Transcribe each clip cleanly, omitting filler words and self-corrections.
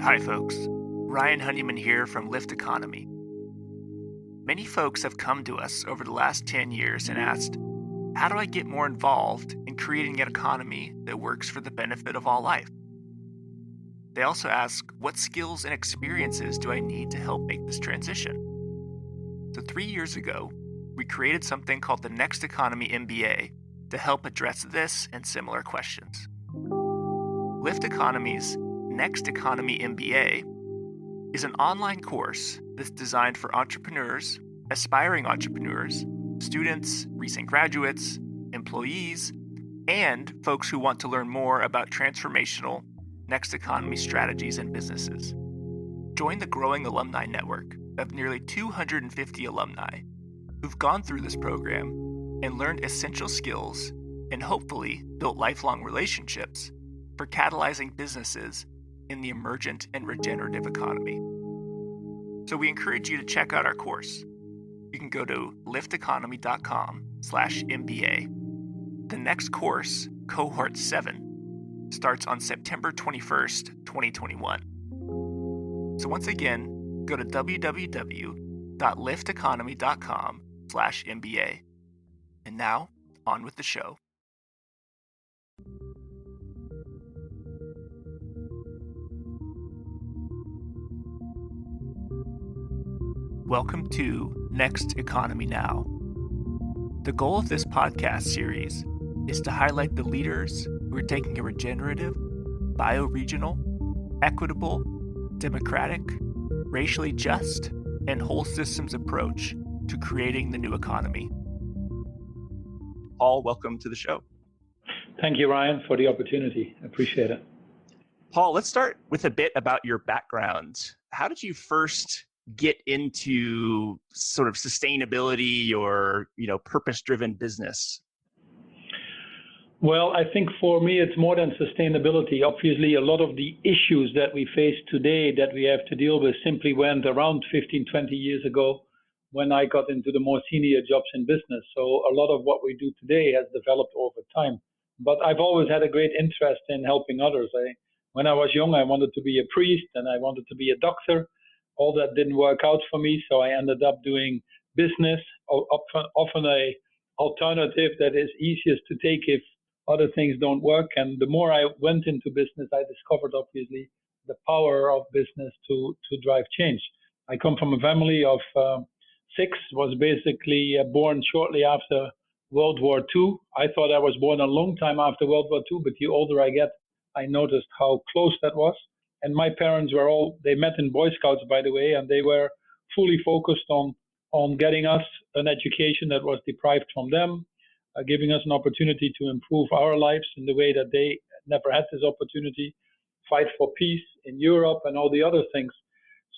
Hi, folks. Ryan Honeyman here from Lift Economy. Many folks have come to us over the last 10 years and asked, how do I get more involved in creating an economy that works for the benefit of all life? They also ask, what skills and experiences do I need to help make this transition? So, 3 years ago, we created something called the Next Economy MBA to help address this and similar questions. Lift Economy's Next Economy MBA is an online course that's designed for entrepreneurs, aspiring entrepreneurs, students, recent graduates, employees, and folks who want to learn more about transformational next economy strategies and businesses. Join the growing alumni network of nearly 250 alumni who've gone through this program and learned essential skills and hopefully built lifelong relationships for catalyzing businesses in the emergent and regenerative economy. So we encourage you to check out our course. You can go to lifteconomy.com/MBA. The next course, Cohort 7, starts on September 21st, 2021. So once again, go to www.lifteconomy.com/MBA. And now, on with the show. Welcome to Next Economy Now. The goal of this podcast series is to highlight the leaders who are taking a regenerative, bioregional, equitable, democratic, racially just, and whole systems approach to creating the new economy. Paul, welcome to the show. Thank you, Ryan, for the opportunity. I appreciate it. Paul, let's start with a bit about your background. How did you first get into sort of sustainability or, purpose-driven business? Well, I think for me, it's more than sustainability. Obviously, a lot of the issues that we face today that we have to deal with simply went around 15, 20 years ago when I got into the more senior jobs in business. So a lot of what we do today has developed over time. But I've always had a great interest in helping others. When I was young, I wanted to be a priest and I wanted to be a doctor. All that didn't work out for me, so I ended up doing business, often a alternative that is easiest to take if other things don't work. And the more I went into business, I discovered obviously the power of business to drive change. I come from a family of 6, was basically born shortly after World War II. I thought I was born a long time after World War II, but the older I get, I noticed how close that was. And my parents they met in Boy Scouts, by the way, and they were fully focused on getting us an education that was deprived from them, giving us an opportunity to improve our lives in the way that they never had this opportunity, fight for peace in Europe and all the other things.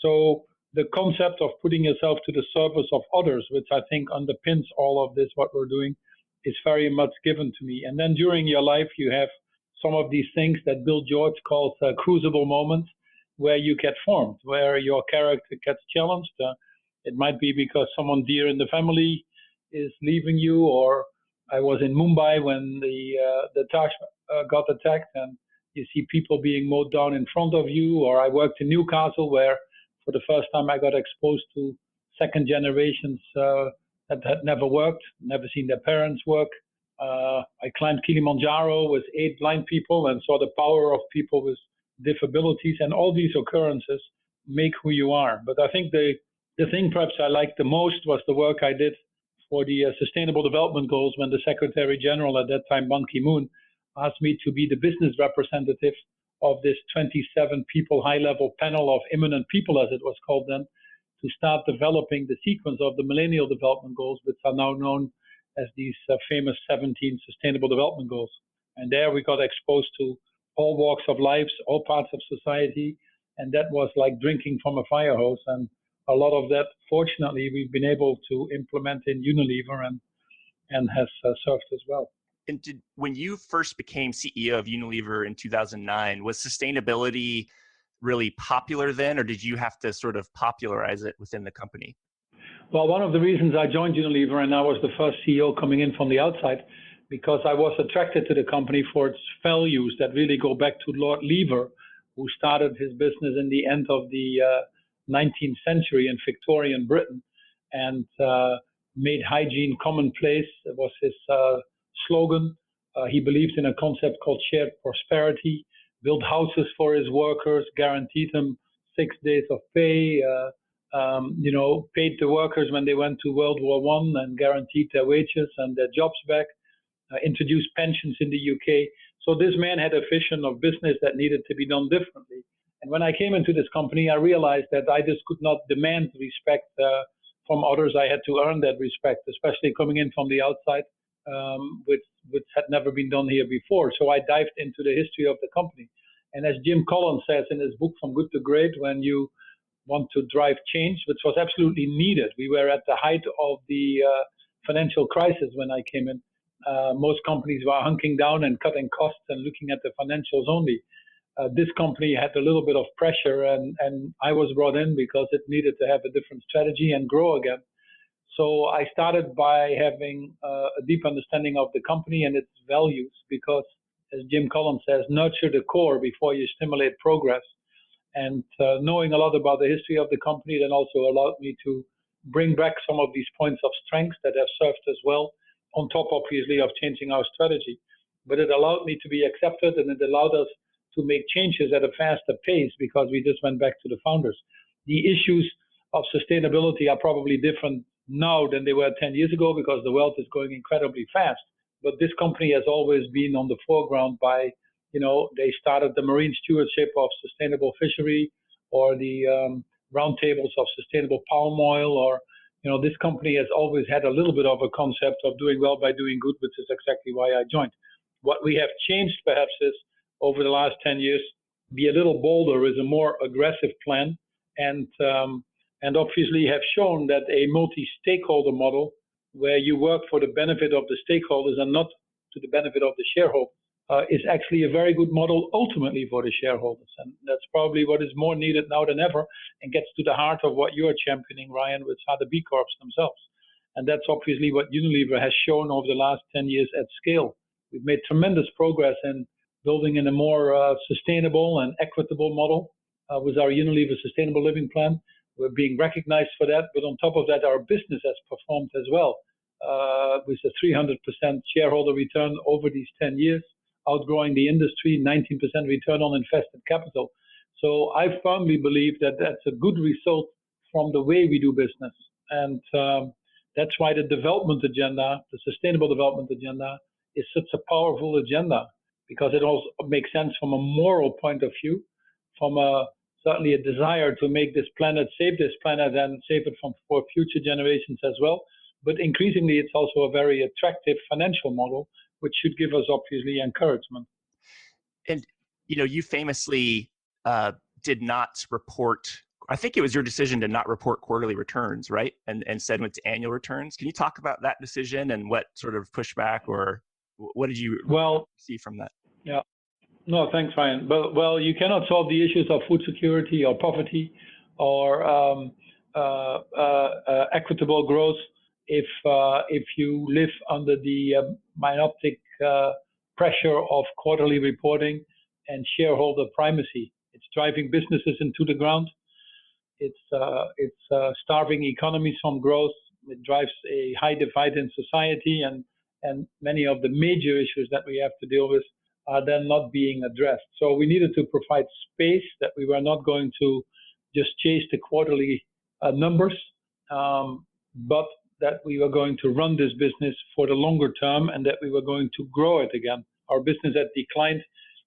So the concept of putting yourself to the service of others, which I think underpins all of this, what we're doing, is very much given to me. And then during your life, you have some of these things that Bill George calls crucible moments, where you get formed, where your character gets challenged. It might be because someone dear in the family is leaving you, or I was in Mumbai when the Taj got attacked and you see people being mowed down in front of you, or I worked in Newcastle where for the first time I got exposed to second generations that had never worked, never seen their parents work. I climbed Kilimanjaro with 8 blind people and saw the power of people with disabilities, and all these occurrences make who you are. But I think the thing perhaps I liked the most was the work I did for the Sustainable Development Goals when the Secretary General at that time, Ban Ki-moon, asked me to be the business representative of this 27 people high-level panel of eminent people, as it was called then, to start developing the sequence of the Millennial Development Goals, which are now known as these famous 17 Sustainable Development Goals. And there we got exposed to all walks of life, all parts of society, and that was like drinking from a fire hose. And a lot of that, fortunately, we've been able to implement in Unilever and has served as well. And when you first became CEO of Unilever in 2009, was sustainability really popular then, or did you have to sort of popularize it within the company? Well, one of the reasons I joined Unilever and I was the first CEO coming in from the outside, because I was attracted to the company for its values that really go back to Lord Lever, who started his business in the end of the 19th century in Victorian Britain and made hygiene commonplace. It was his slogan. He believed in a concept called shared prosperity, built houses for his workers, guaranteed them 6 days of pay, paid the workers when they went to World War I and guaranteed their wages and their jobs back, introduced pensions in the UK. So this man had a vision of business that needed to be done differently. And when I came into this company, I realized that I just could not demand respect from others. I had to earn that respect, especially coming in from the outside, which had never been done here before. So I dived into the history of the company. And as Jim Collins says in his book, From Good to Great, when you want to drive change, which was absolutely needed. We were at the height of the financial crisis when I came in. Most companies were hunking down and cutting costs and looking at the financials only. This company had a little bit of pressure, and I was brought in because it needed to have a different strategy and grow again. So I started by having a deep understanding of the company and its values because, as Jim Collins says, nurture the core before you stimulate progress. And knowing a lot about the history of the company then also allowed me to bring back some of these points of strength that have served us well, on top, obviously, of changing our strategy. But it allowed me to be accepted, and it allowed us to make changes at a faster pace because we just went back to the founders. The issues of sustainability are probably different now than they were 10 years ago because the world is going incredibly fast. But this company has always been on the foreground by, they started the marine stewardship of sustainable fishery or the roundtables of sustainable palm oil, or, this company has always had a little bit of a concept of doing well by doing good, which is exactly why I joined. What we have changed perhaps is over the last 10 years, be a little bolder, is a more aggressive plan, and obviously have shown that a multi-stakeholder model where you work for the benefit of the stakeholders and not to the benefit of the shareholders is actually a very good model ultimately for the shareholders. And that's probably what is more needed now than ever and gets to the heart of what you're championing, Ryan, which are the B Corps themselves. And that's obviously what Unilever has shown over the last 10 years at scale. We've made tremendous progress in building in a more sustainable and equitable model with our Unilever Sustainable Living Plan. We're being recognized for that, but on top of that, our business has performed as well with a 300% shareholder return over these 10 years, outgrowing the industry, 19% return on invested capital. So I firmly believe that that's a good result from the way we do business. And that's why the development agenda, the sustainable development agenda, is such a powerful agenda, because it also makes sense from a moral point of view, from certainly a desire to make this planet, save this planet, and save it for future generations as well. But increasingly, it's also a very attractive financial model, which should give us obviously encouragement. And you famously did not report. I think it was your decision to not report quarterly returns, right? And instead went to annual returns. Can you talk about that decision and what sort of pushback or what did you see from that? Yeah. No, thanks, Ryan. But you cannot solve the issues of food security or poverty or equitable growth if you live under the myopic pressure of quarterly reporting and shareholder primacy. It's driving businesses into the ground. It's starving economies from growth. It drives a high divide in society, and many of the major issues that we have to deal with are then not being addressed. So we needed to provide space, that we were not going to just chase the quarterly numbers, but that we were going to run this business for the longer term and that we were going to grow it again. Our business had declined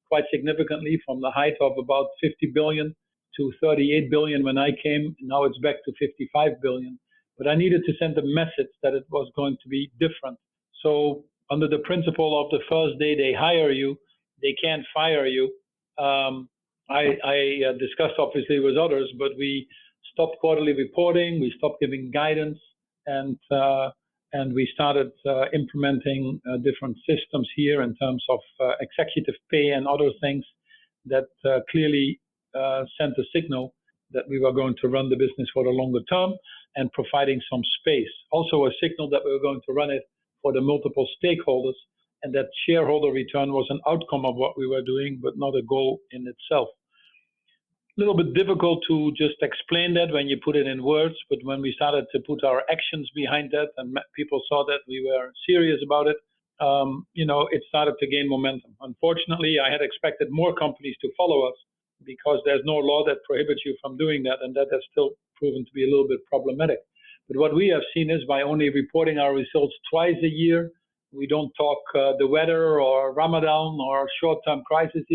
quite significantly from the height of about 50 billion to 38 billion when I came. Now it's back to 55 billion. But I needed to send a message that it was going to be different. So under the principle of the first day they hire you, they can't fire you. I discussed obviously with others, but we stopped quarterly reporting, we stopped giving guidance, and we started implementing different systems here in terms of executive pay and other things that clearly sent a signal that we were going to run the business for the longer term and providing some space. Also a signal that we were going to run it for the multiple stakeholders, and that shareholder return was an outcome of what we were doing, but not a goal in itself. little bit difficult to just explain that when you put it in words, but when we started to put our actions behind that and people saw that we were serious about it, it started to gain momentum. Unfortunately, I had expected more companies to follow us because there's no law that prohibits you from doing that, and that has still proven to be a little bit problematic. But what we have seen is by only reporting our results twice a year, we don't talk the weather or Ramadan or short-term crises.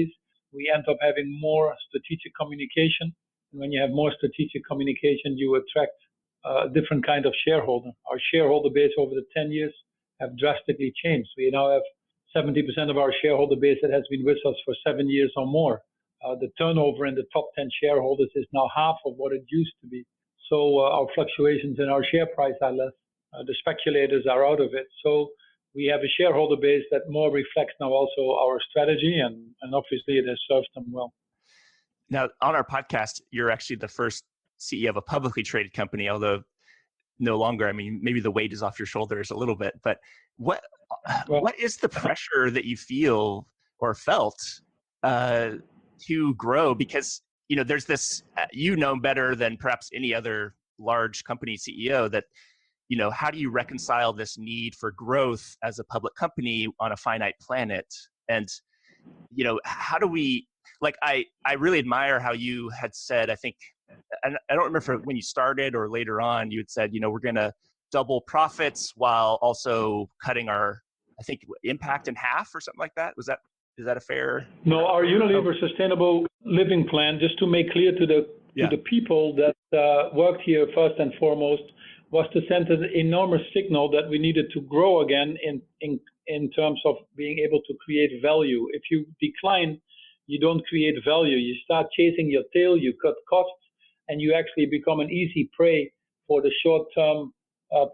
We end up having more strategic communication. And when you have more strategic communication, you attract a different kind of shareholder. Our shareholder base over the 10 years have drastically changed. We now have 70% of our shareholder base that has been with us for 7 years or more. The turnover in the top 10 shareholders is now half of what it used to be. So our fluctuations in our share price are less. The speculators are out of it. So we have a shareholder base that more reflects now also our strategy, and obviously it has served them well. Now, on our podcast, you're actually the first CEO of a publicly traded company, although no longer. I mean, maybe the weight is off your shoulders a little bit, but what is the pressure that you feel or felt to grow? Because, there's this, better than perhaps any other large company CEO that, how do you reconcile this need for growth as a public company on a finite planet? And, how do we, I really admire how you had said, I think, and I don't remember when you started or later on, you had said, we're going to double profits while also cutting our, I think, impact in half or something like that. Is that a fair? No, our Unilever Sustainable Living Plan, just to make clear to the people that worked here first and foremost, was to send an enormous signal that we needed to grow again in terms of being able to create value. If you decline, you don't create value. You start chasing your tail, you cut costs, and you actually become an easy prey for the short-term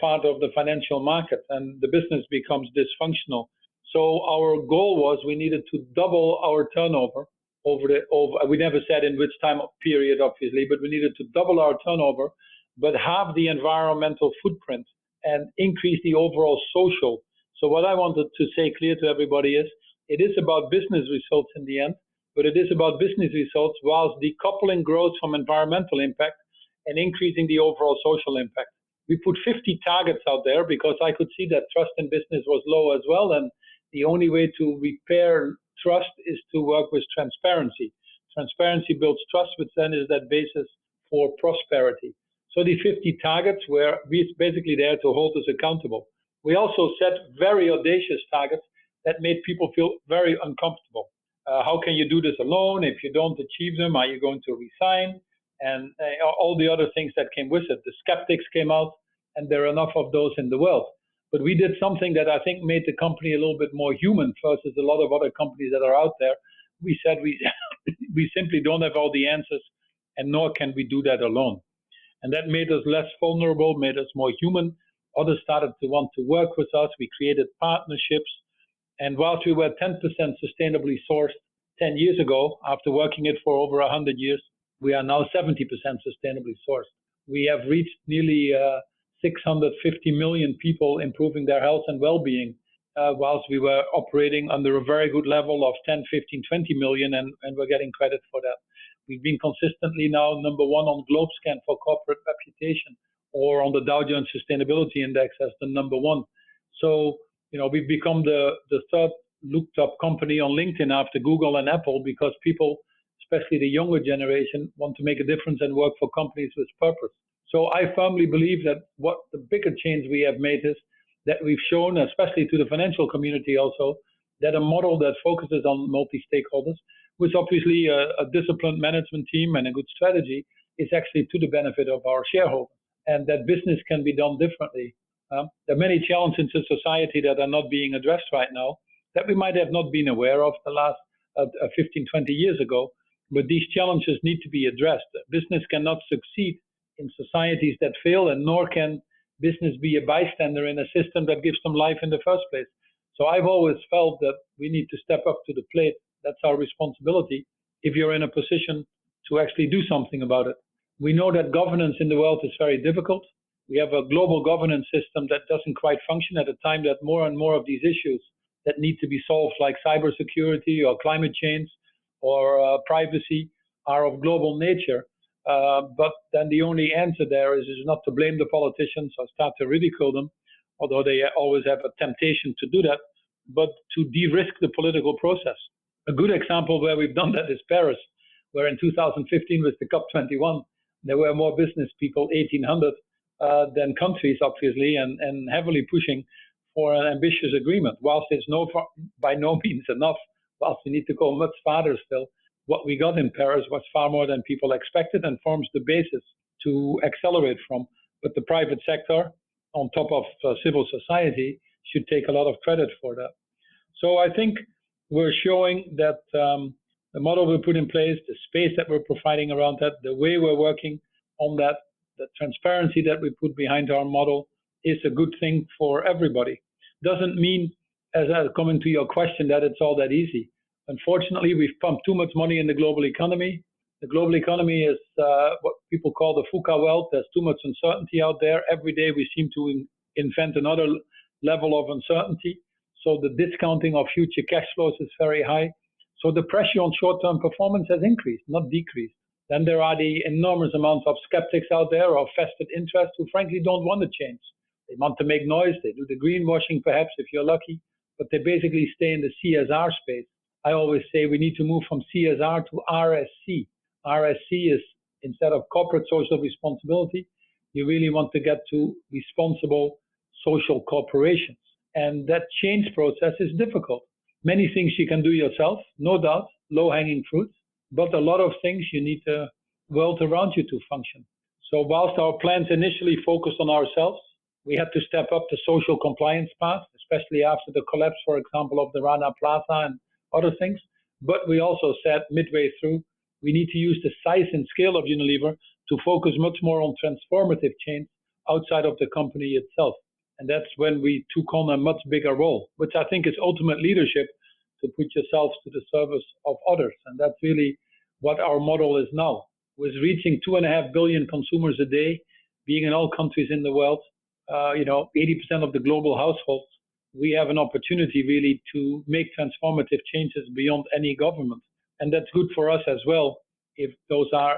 part of the financial market, and the business becomes dysfunctional. So our goal was we needed to double our turnover we never said in which time period, obviously, but we needed to double our turnover, but halve the environmental footprint and increase the overall social. So what I wanted to say clear to everybody is it is about business results in the end, but it is about business results whilst decoupling growth from environmental impact and increasing the overall social impact. We put 50 targets out there because I could see that trust in business was low as well, and the only way to repair trust is to work with transparency. Transparency builds trust, which then is that basis for prosperity. So the 50 targets were basically there to hold us accountable. We also set very audacious targets that made people feel very uncomfortable. How can you do this alone? If you don't achieve them, are you going to resign? And all the other things that came with it. The skeptics came out, and there are enough of those in the world. But we did something that I think made the company a little bit more human versus a lot of other companies that are out there. We said we simply don't have all the answers, and nor can we do that alone. And that made us less vulnerable, made us more human. Others started to want to work with us. We created partnerships. And whilst we were 10% sustainably sourced 10 years ago, after working it for over 100 years, we are now 70% sustainably sourced. We have reached nearly 650 million people improving their health and well-being, whilst we were operating under a very good level of 10, 15, 20 million, and we're getting credit for that. We've been consistently now number one on GlobeScan for corporate reputation, or on the Dow Jones Sustainability Index as the number one. So, we've become the third looked up company on LinkedIn after Google and Apple, because people, especially the younger generation, want to make a difference and work for companies with purpose. So I firmly believe that what the bigger change we have made is that we've shown, especially to the financial community also, that a model that focuses on multi-stakeholders, with obviously a disciplined management team and a good strategy, is actually to the benefit of our shareholders, and that business can be done differently. There are many challenges in society that are not being addressed right now that we might have not been aware of the last 15, 20 years ago, but these challenges need to be addressed. Business cannot succeed in societies that fail, and nor can business be a bystander in a system that gives them life in the first place. So I've always felt that we need to step up to the plate. That's our responsibility if you're in a position to actually do something about it. We know that governance in the world is very difficult. We have a global governance system that doesn't quite function at a time that more and more of these issues that need to be solved, like cybersecurity or climate change or privacy, are of global nature. But then the only answer there is not to blame the politicians or start to ridicule them, although they always have a temptation to do that, but to de-risk the political process. A good example where we've done that is Paris, where in 2015 with the COP21, there were more business people, 1,800, than countries, obviously, and heavily pushing for an ambitious agreement. Whilst it's by no means enough, whilst we need to go much farther still, what we got in Paris was far more than people expected and forms the basis to accelerate from. But the private sector, on top of civil society, should take a lot of credit for that. So I think we're showing that the model we put in place, the space that we're providing around that, the way we're working on that, the transparency that we put behind our model is a good thing for everybody. Doesn't mean, as I come into your question, that it's all that easy. Unfortunately, we've pumped too much money in the global economy. The global economy is what people call the VUCA world. There's too much uncertainty out there. Every day we seem to invent another level of uncertainty. So the discounting of future cash flows is very high. So the pressure on short-term performance has increased, not decreased. Then there are the enormous amounts of skeptics out there or vested interests who frankly don't want to change. They want to make noise. They do the greenwashing perhaps if you're lucky, but they basically stay in the CSR space. I always say we need to move from CSR to RSC. RSC is, instead of corporate social responsibility, you really want to get to responsible social corporations. And that change process is difficult. Many things you can do yourself, no doubt, low-hanging fruit, but a lot of things you need the world around you to function. So whilst our plans initially focused on ourselves, we had to step up the social compliance path, especially after the collapse, for example, of the Rana Plaza and other things. But we also said midway through, we need to use the size and scale of Unilever to focus much more on transformative change outside of the company itself. And that's when we took on a much bigger role, which I think is ultimate leadership, to put yourselves to the service of others. And that's really what our model is now. With reaching 2.5 billion consumers a day, being in all countries in the world, 80% of the global households, we have an opportunity really to make transformative changes beyond any government. And that's good for us as well, if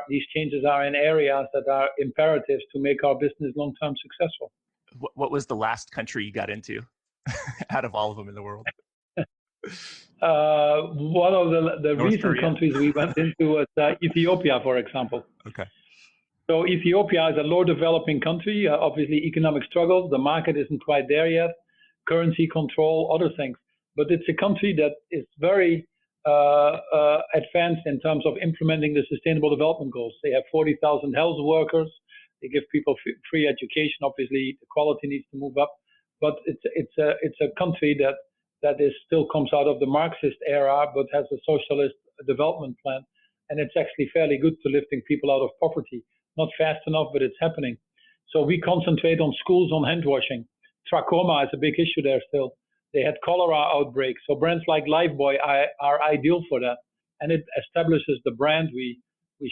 these changes are in areas that are imperatives to make our business long-term successful. What was the last country you got into out of all of them in the world? One of the recent Korea. countries we went into was Ethiopia, for example. Okay. So Ethiopia is a low developing country, obviously economic struggles, the market isn't quite there yet, currency control, other things. But it's a country that is very advanced in terms of implementing the Sustainable Development Goals. They have 40,000 health workers. They give people free education. Obviously, the quality needs to move up. But it's a country that still comes out of the Marxist era, but has a socialist development plan. And it's actually fairly good to lifting people out of poverty. Not fast enough, but it's happening. So we concentrate on schools, on hand washing. Trachoma is a big issue there still. They had cholera outbreaks. So brands like Lifebuoy are ideal for that. And it establishes the brand. We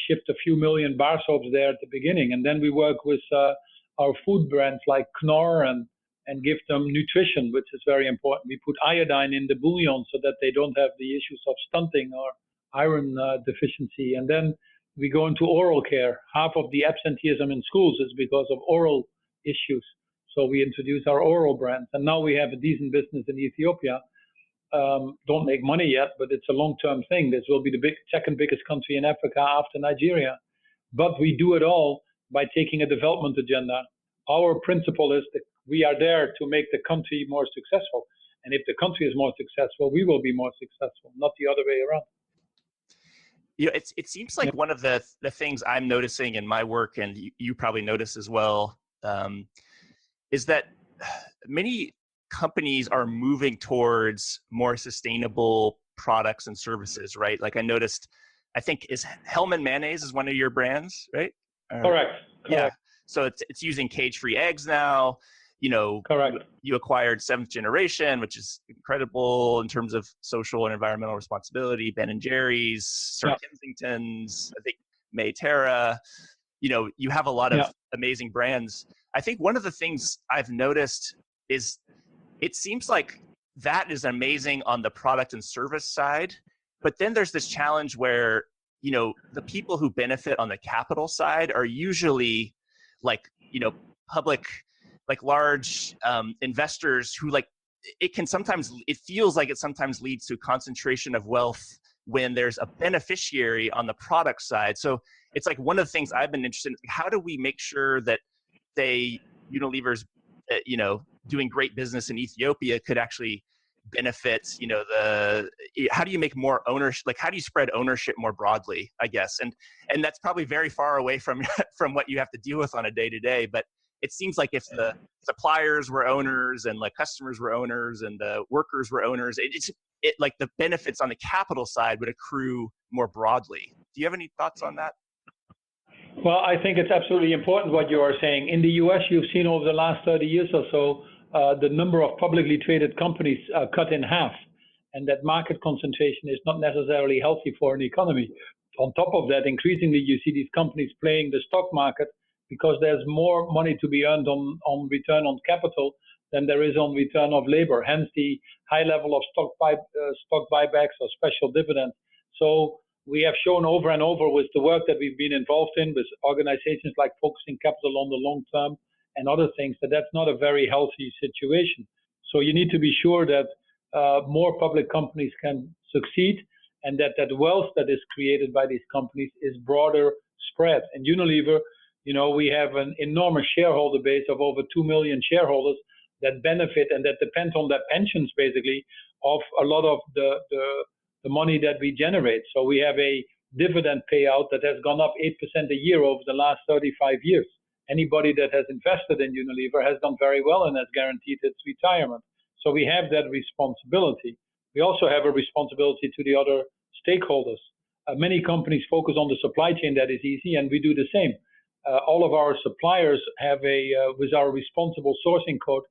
shipped a few million bar soaps there at the beginning. And then we work with our food brands like Knorr and give them nutrition, which is very important. We put iodine in the bouillon so that they don't have the issues of stunting or iron deficiency. And then we go into oral care. Half of the absenteeism in schools is because of oral issues. So we introduce our oral brands. And now we have a decent business in Ethiopia. Don't make money yet, but it's a long-term thing. This will be the second biggest country in Africa after Nigeria. But we do it all by taking a development agenda. Our principle is that we are there to make the country more successful. And if the country is more successful, we will be more successful, not the other way around. It seems like one of the things I'm noticing in my work, and you probably notice as well, is that many companies are moving towards more sustainable products and services, right? Like I noticed, I think Hellman mayonnaise is one of your brands, right? Correct. Yeah. So it's using cage-free eggs now. Correct. You acquired Seventh Generation, which is incredible in terms of social and environmental responsibility. Ben and Jerry's, Sir Kensington's, I think Mayterra. You have a lot of amazing brands. I think one of the things I've noticed is it seems like that is amazing on the product and service side, but then there's this challenge where the people who benefit on the capital side are usually like, public, like large investors who it feels like it sometimes leads to concentration of wealth when there's a beneficiary on the product side. So it's like one of the things I've been interested in, how do we make sure that, say, Unilever's, doing great business in Ethiopia could actually benefit, how do you make more ownership, like how do you spread ownership more broadly, I guess? And that's probably very far away from from what you have to deal with on a day-to-day, but it seems like if the suppliers were owners and like customers were owners and the workers were owners, it like the benefits on the capital side would accrue more broadly. Do you have any thoughts on that? Well, I think it's absolutely important what you are saying. In the US, you've seen over the last 30 years or so, the number of publicly traded companies cut in half, and that market concentration is not necessarily healthy for an economy. On top of that, increasingly, you see these companies playing the stock market because there's more money to be earned on return on capital than there is on return of labor, hence the high level of stock buybacks or special dividends. So we have shown over and over with the work that we've been involved in with organizations like Focusing Capital on the Long Term and other things, that's not a very healthy situation. So you need to be sure that more public companies can succeed, and that wealth that is created by these companies is broader spread. And Unilever, we have an enormous shareholder base of over 2 million shareholders that benefit and that depend on their pensions, basically, of a lot of the money that we generate. So we have a dividend payout that has gone up 8% a year over the last 35 years. Anybody that has invested in Unilever has done very well and has guaranteed its retirement. So we have that responsibility. We also have a responsibility to the other stakeholders. Many companies focus on the supply chain, that is easy, and we do the same. All of our suppliers have with our responsible sourcing code,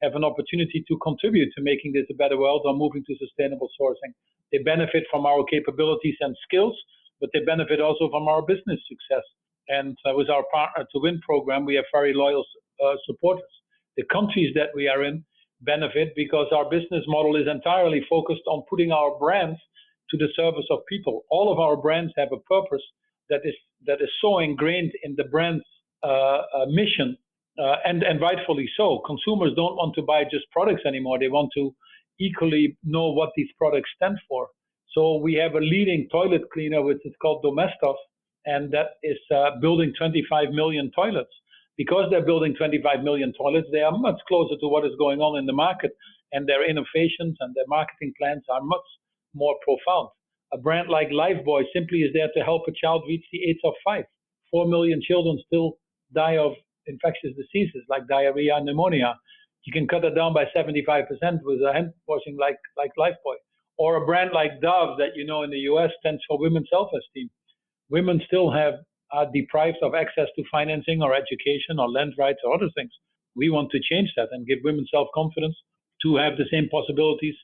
have an opportunity to contribute to making this a better world or moving to sustainable sourcing. They benefit from our capabilities and skills, but they benefit also from our business success. And with our Partner to Win program, we have very loyal supporters. The countries that we are in benefit because our business model is entirely focused on putting our brands to the service of people. All of our brands have a purpose that is so ingrained in the brand's mission, and rightfully so. Consumers don't want to buy just products anymore. They want to equally know what these products stand for. So we have a leading toilet cleaner, which is called Domestos, and that is building 25 million toilets. Because they're building 25 million toilets, they are much closer to what is going on in the market, and their innovations and their marketing plans are much more profound. A brand like Lifebuoy simply is there to help a child reach the age of 5. 4 million children still die of infectious diseases like diarrhea and pneumonia. You can cut it down by 75% with a hand washing like Lifebuoy. Or a brand like Dove that in the US stands for women's self-esteem. Women still are deprived of access to financing or education or land rights or other things. We want to change that and give women self-confidence to have the same possibilities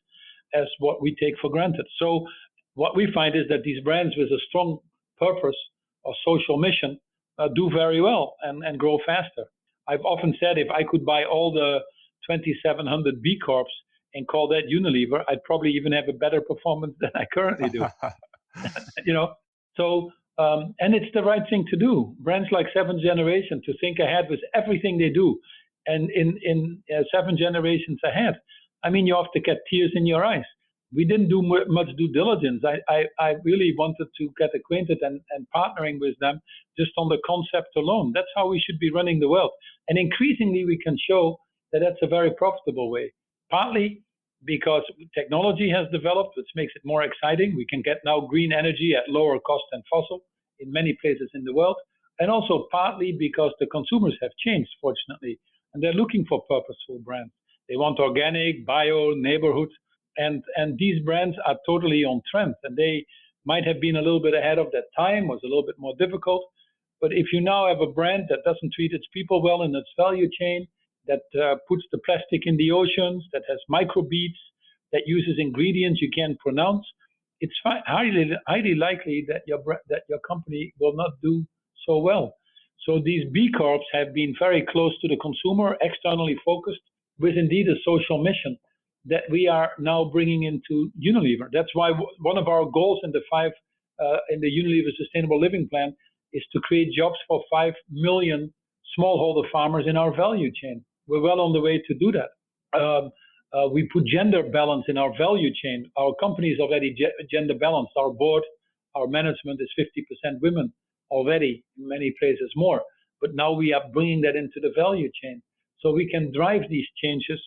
as what we take for granted. So what we find is that these brands with a strong purpose or social mission do very well and grow faster. I've often said if I could buy all the 2,700 B Corps and call that Unilever, I'd probably even have a better performance than I currently do. So and it's the right thing to do. Brands like Seventh Generation, to think ahead with everything they do, and in 7 generations ahead. I mean, you have to get tears in your eyes. We didn't do much due diligence. I really wanted to get acquainted and partnering with them just on the concept alone. That's how we should be running the world. And increasingly, we can show that that's a very profitable way. Partly because technology has developed, which makes it more exciting. We can get now green energy at lower cost than fossil in many places in the world. And also partly because the consumers have changed, fortunately, and they're looking for purposeful brands. They want organic, bio, neighborhood, and these brands are totally on trend. And they might have been a little bit ahead of that time, was a little bit more difficult. But if you now have a brand that doesn't treat its people well in its value chain, that puts the plastic in the oceans, that has microbeads, that uses ingredients you can't pronounce, it's highly likely that your company will not do so well. So these B Corps have been very close to the consumer, externally focused, with indeed a social mission that we are now bringing into Unilever. That's why one of our goals in the 5 in the Unilever Sustainable Living Plan is to create jobs for 5 million smallholder farmers in our value chain. We're well on the way to do that. We put gender balance in our value chain. Our company is already gender balanced. Our board, our management is 50% women already, in many places more. But now we are bringing that into the value chain. So we can drive these changes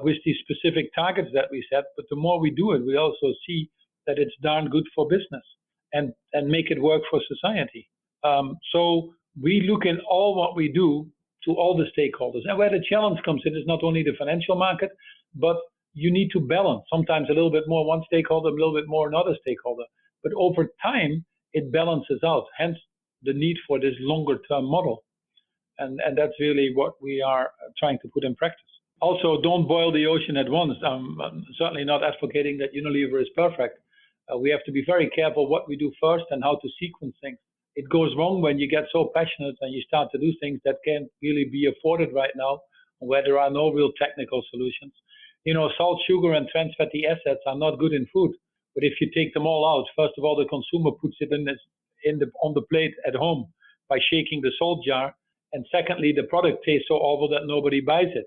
with these specific targets that we set. But the more we do it, we also see that it's darn good for business and make it work for society. So we look in all what we do to all the stakeholders. And where the challenge comes in is not only the financial market, but you need to balance. Sometimes a little bit more one stakeholder, a little bit more another stakeholder. But over time, it balances out. Hence the need for this longer term model. And that's really what we are trying to put in practice. Also, don't boil the ocean at once. I'm certainly not advocating that Unilever is perfect. We have to be very careful what we do first and how to sequence things. It goes wrong when you get so passionate and you start to do things that can't really be afforded right now, where there are no real technical solutions. You know, salt, sugar, and trans fatty acids are not good in food. But if you take them all out, first of all, the consumer puts it on the plate at home by shaking the salt jar. And secondly, the product tastes so awful that nobody buys it.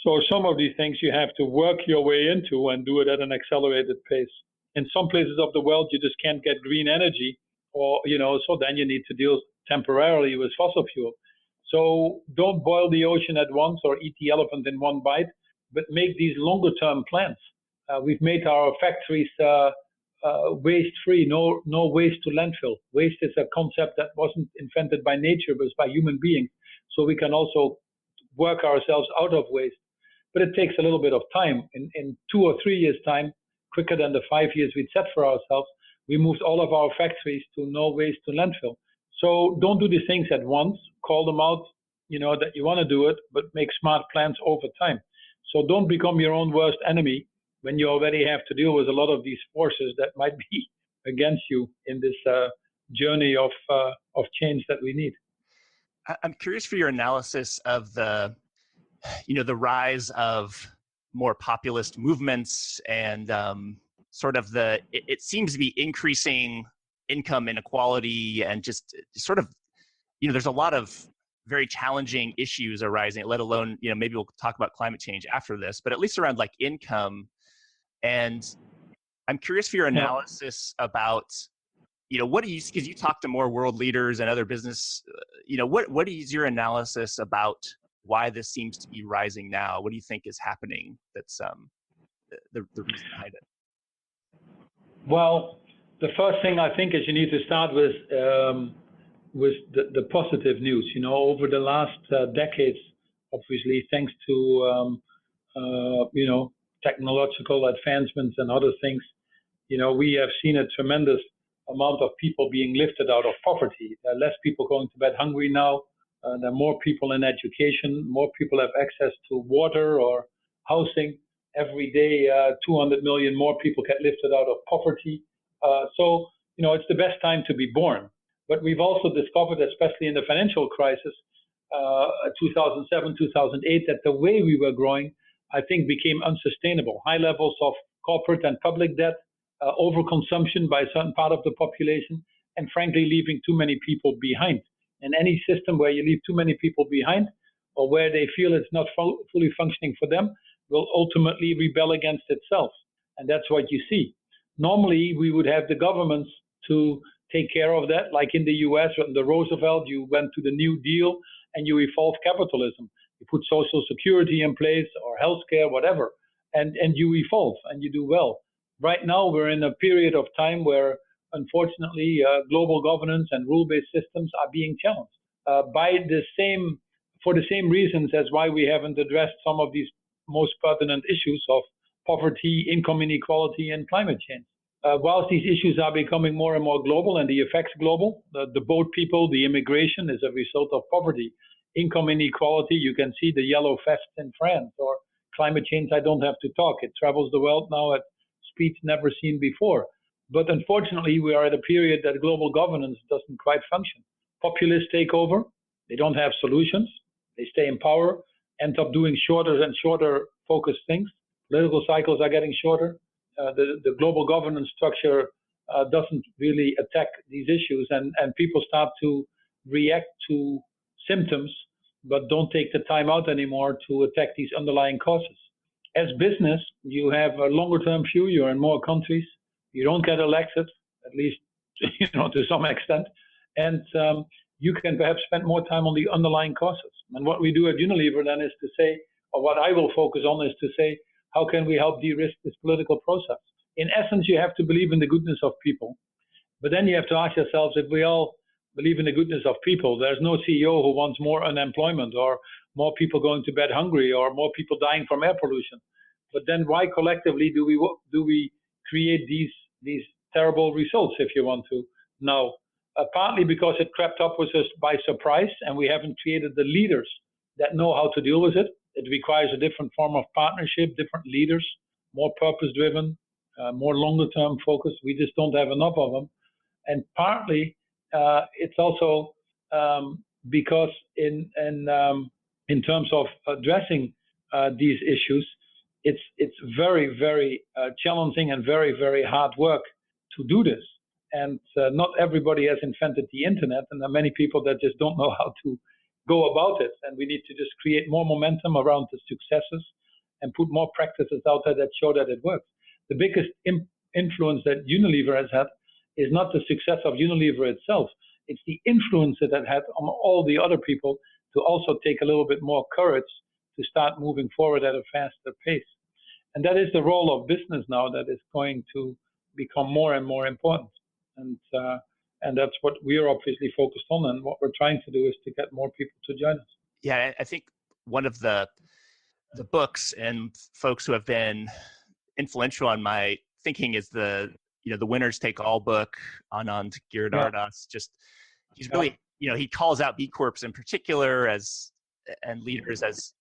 So some of these things you have to work your way into and do it at an accelerated pace. In some places of the world, you just can't get green energy, or, you know, so then you need to deal temporarily with fossil fuel. So don't boil the ocean at once or eat the elephant in one bite, but make these longer term plans. We've made our factories waste-free, no waste to landfill. Waste is a concept that wasn't invented by nature, but by human beings. So we can also work ourselves out of waste. But it takes a little bit of time. In 2 or 3 years' time, quicker than the 5 years we'd set for ourselves, we moved all of our factories to no waste to landfill. So don't do these things at once. Call them out, you know, that you want to do it, but make smart plans over time. So don't become your own worst enemy when you already have to deal with a lot of these forces that might be against you in this journey of change that we need. I'm curious for your analysis of the rise of more populist movements and sort of it seems to be increasing income inequality and just sort of, there's a lot of very challenging issues arising, let alone, maybe we'll talk about climate change after this, but at least around like income. And I'm curious for your analysis about, what do you, because you talk to more world leaders and other business, what is your analysis about why this seems to be rising now? What do you think is happening that's the reason behind it? Well, the first thing I think is you need to start with the positive news. Over the last decades, obviously, thanks to technological advancements and other things, we have seen a tremendous amount of people being lifted out of poverty. There are less people going to bed hungry now. There are more people in education. More people have access to water or housing. Every day, 200 million more people get lifted out of poverty. So, it's the best time to be born. But we've also discovered, especially in the financial crisis, 2007, 2008, that the way we were growing, I think, became unsustainable. High levels of corporate and public debt, overconsumption by a certain part of the population, and frankly, leaving too many people behind. And any system where you leave too many people behind, or where they feel it's not fully functioning for them, will ultimately rebel against itself. And that's what you see. Normally, we would have the governments to take care of that, like in the US, under Roosevelt, you went to the New Deal and you evolved capitalism. You put social security in place or healthcare, whatever, and you evolve and you do well. Right now, we're in a period of time where, unfortunately, global governance and rule-based systems are being challenged for the same reasons as why we haven't addressed some of these most pertinent issues of poverty, income inequality, and climate change. Whilst these issues are becoming more and more global and the effects global, the boat people, the immigration is a result of poverty. Income inequality, you can see the yellow vests in France, or climate change, I don't have to talk. It travels the world now at speeds never seen before. But unfortunately, we are at a period that global governance doesn't quite function. Populists take over. They don't have solutions. They stay in power, end up doing shorter and shorter focused things. Political cycles are getting shorter. The global governance structure doesn't really attack these issues, and people start to react to symptoms, but don't take the time out anymore to attack these underlying causes. As business, you have a longer term view. You're in more countries. You don't get elected, at least to some extent, and you can perhaps spend more time on the underlying causes. And what we do at Unilever then is to say, or what I will focus on is to say, how can we help de-risk this political process? In essence, you have to believe in the goodness of people, but then you have to ask yourselves, if we all believe in the goodness of people, there's no CEO who wants more unemployment or more people going to bed hungry or more people dying from air pollution. But then why collectively do we create these terrible results, if you want to? Now, partly because it crept up with us by surprise, and we haven't created the leaders that know how to deal with it. It requires a different form of partnership, different leaders, more purpose-driven, more longer-term focus. We just don't have enough of them. And partly, it's also because in terms of addressing these issues, it's very, very challenging and very, very hard work to do this. And not everybody has invented the internet, and there are many people that just don't know how to go about it. And we need to just create more momentum around the successes and put more practices out there that show that it works. The biggest influence that Unilever has had is not the success of Unilever itself. It's the influence that it had on all the other people to also take a little bit more courage to start moving forward at a faster pace. And that is the role of business now that is going to become more and more important. And that's what we're obviously focused on, and what we're trying to do is to get more people to join us. Yeah, I think one of the books and folks who have been influential on my thinking is the Winners Take All book, Anand Giridharadas. Just he's really he calls out B Corps in particular and leaders as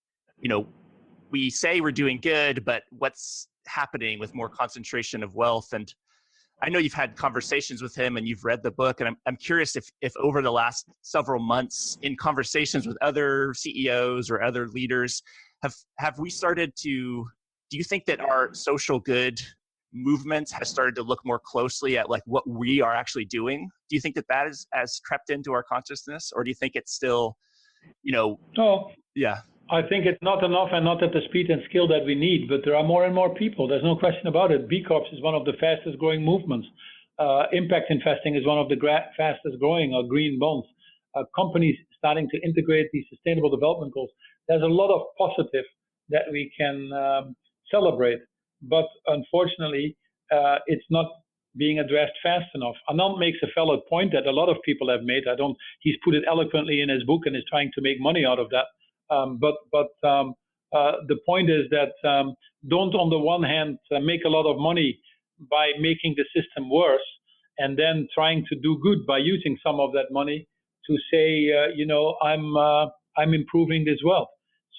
we say we're doing good, but what's happening with more concentration of wealth. And I know you've had conversations with him and you've read the book, and I'm curious if over the last several months in conversations with other CEOs or other leaders, have we started to, do you think that our social good movement has started to look more closely at like what we are actually doing? Do you think that has crept into our consciousness, or do you think it's still, No. Yeah. I think it's not enough and not at the speed and skill that we need, but there are more and more people. There's no question about it. B Corps is one of the fastest growing movements. Impact investing is one of the fastest growing, or green bonds. Companies starting to integrate these sustainable development goals. There's a lot of positive that we can celebrate, but unfortunately, it's not being addressed fast enough. Anand makes a valid point that a lot of people have made. He's put it eloquently in his book and is trying to make money out of that. But the point is that don't, on the one hand, make a lot of money by making the system worse, and then trying to do good by using some of that money to say, I'm improving this wealth.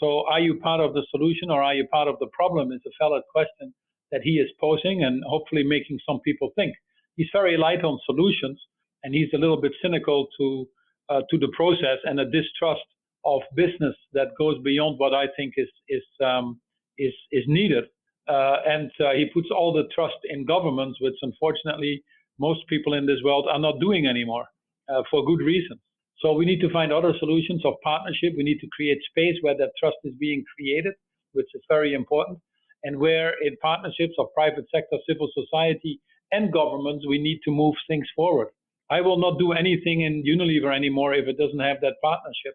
So are you part of the solution or are you part of the problem is a valid question that he is posing, and hopefully making some people think. He's very light on solutions, and he's a little bit cynical to the process, and a distrust of business that goes beyond what I think is needed. And he puts all the trust in governments, which unfortunately most people in this world are not doing anymore for good reasons. So we need to find other solutions of partnership. We need to create space where that trust is being created, which is very important, and where in partnerships of private sector, civil society, and governments, we need to move things forward. I will not do anything in Unilever anymore if it doesn't have that partnership.